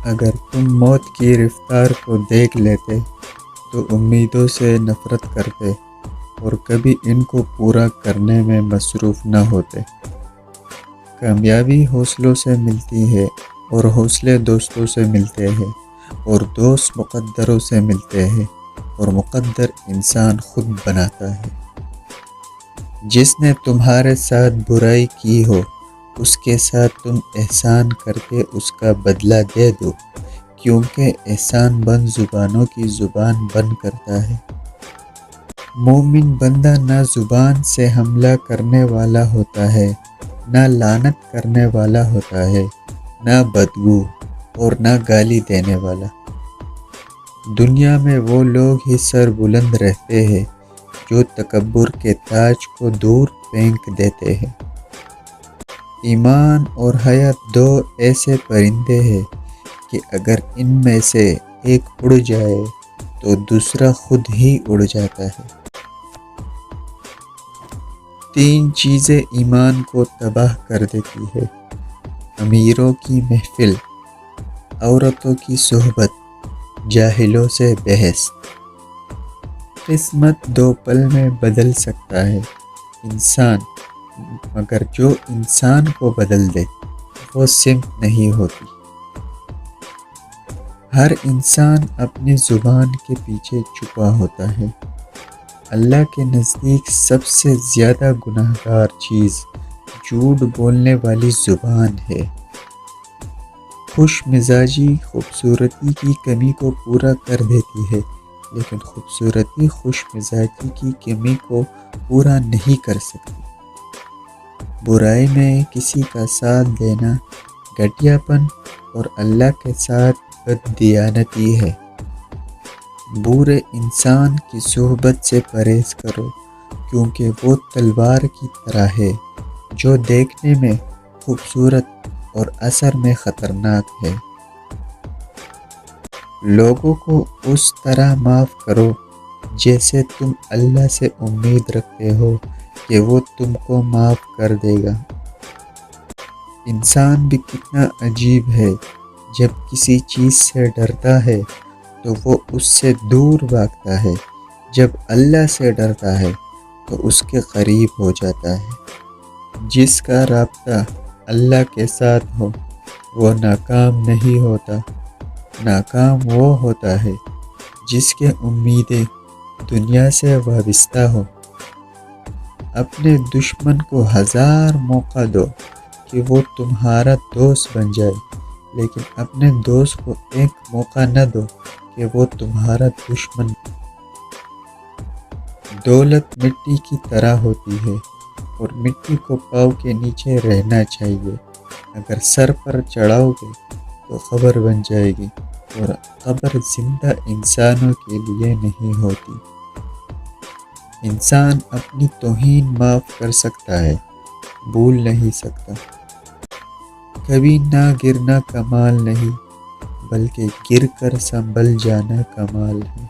اگر تم موت کی رفتار کو دیکھ لیتے تو امیدوں سے نفرت کرتے اور کبھی ان کو پورا کرنے میں مصروف نہ ہوتے۔ کامیابی حوصلوں سے ملتی ہے اور حوصلے دوستوں سے ملتے ہیں اور دوست مقدروں سے ملتے ہیں اور مقدر انسان خود بناتا ہے۔ جس نے تمہارے ساتھ برائی کی ہو اس کے ساتھ تم احسان کر کے اس کا بدلہ دے دو، کیونکہ احسان بند زبانوں کی زبان بند کرتا ہے۔ مومن بندہ نہ زبان سے حملہ کرنے والا ہوتا ہے، نہ لعنت کرنے والا ہوتا ہے، نہ بدگو اور نہ گالی دینے والا۔ دنیا میں وہ لوگ ہی سر بلند رہتے ہیں جو تکبر کے تاج کو دور پھینک دیتے ہیں۔ ایمان اور حیا دو ایسے پرندے ہیں کہ اگر ان میں سے ایک اڑ جائے تو دوسرا خود ہی اڑ جاتا ہے۔ تین چیزیں ایمان کو تباہ کر دیتی ہے: امیروں کی محفل، عورتوں کی صحبت، جاہلوں سے بحث۔ قسمت دو پل میں بدل سکتا ہے انسان، مگر جو انسان کو بدل دے وہ سمت نہیں ہوتی۔ ہر انسان اپنی زبان کے پیچھے چھپا ہوتا ہے۔ اللہ کے نزدیک سب سے زیادہ گناہگار چیز جھوٹ بولنے والی زبان ہے۔ خوش مزاجی خوبصورتی کی کمی کو پورا کر دیتی ہے، لیکن خوبصورتی خوش مزاجی کی کمی کو پورا نہیں کر سکتی۔ برائی میں کسی کا ساتھ دینا گھٹیا پن اور اللہ کے ساتھ بددیانتی ہے۔ برے انسان کی صحبت سے پرہیز کرو، کیونکہ وہ تلوار کی طرح ہے جو دیکھنے میں خوبصورت اور اثر میں خطرناک ہے۔ لوگوں کو اس طرح معاف کرو جیسے تم اللہ سے امید رکھتے ہو کہ وہ تم کو معاف کر دے گا۔ انسان بھی کتنا عجیب ہے، جب کسی چیز سے ڈرتا ہے تو وہ اس سے دور بھاگتا ہے، جب اللہ سے ڈرتا ہے تو اس کے قریب ہو جاتا ہے۔ جس کا رابطہ اللہ کے ساتھ ہو وہ ناکام نہیں ہوتا۔ ناکام وہ ہوتا ہے جس کے امیدیں دنیا سے وابستہ ہو۔ اپنے دشمن کو 1000 موقع دو کہ وہ تمہارا دوست بن جائے، لیکن اپنے دوست کو ایک موقع نہ دو کہ وہ تمہارا دشمن۔ دولت مٹی کی طرح ہوتی ہے اور مٹی کو پاؤں کے نیچے رہنا چاہیے۔ اگر سر پر چڑھاؤ گے تو قبر بن جائے گی، اور قبر زندہ انسانوں کے لیے نہیں ہوتی۔ انسان اپنی توہین معاف کر سکتا ہے، بھول نہیں سکتا۔ کبھی نہ گرنا کمال نہیں، بلکہ گر کر سنبھل جانا کمال ہے۔